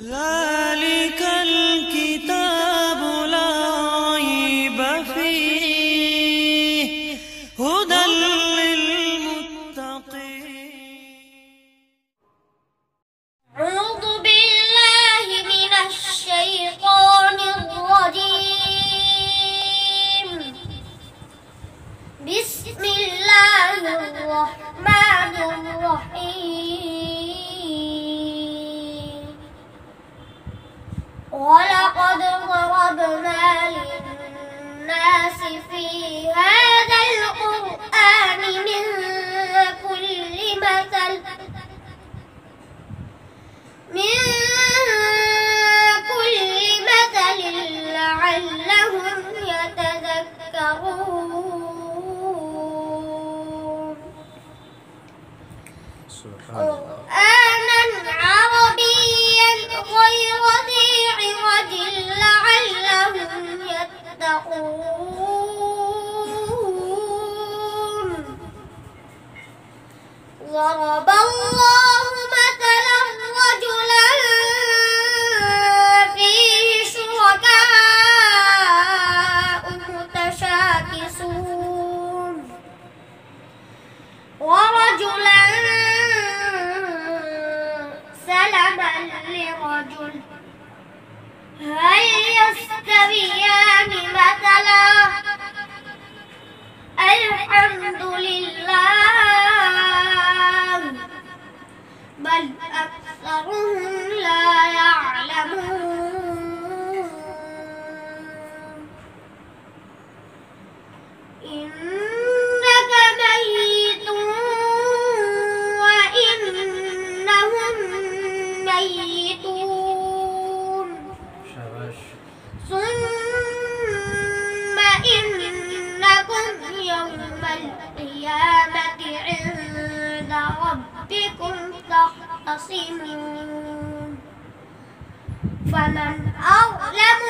ذلك الكتاب لا ريب فيه هدى للمتقين. أعوذ بالله من الشيطان الرجيم. بسم الله الرحمن الرحيم. ولقد ضربنا للناس في هذا القرآن من كل مثل لعلهم يتذكرون. قرآنا عربيا غير ذي عوج لعلهم يتقون. ضرب الله مثلا رجلا فيه شركاء متشاكسون ورجلا سلما لرجل هل يستويان مثلا؟ الحمد لله بل أكثرهم لا يعلمون. إنك ميت وإنهم ميتون ثم إنكم يوم القيامة عند ربكم تختصمون. فمن أظلم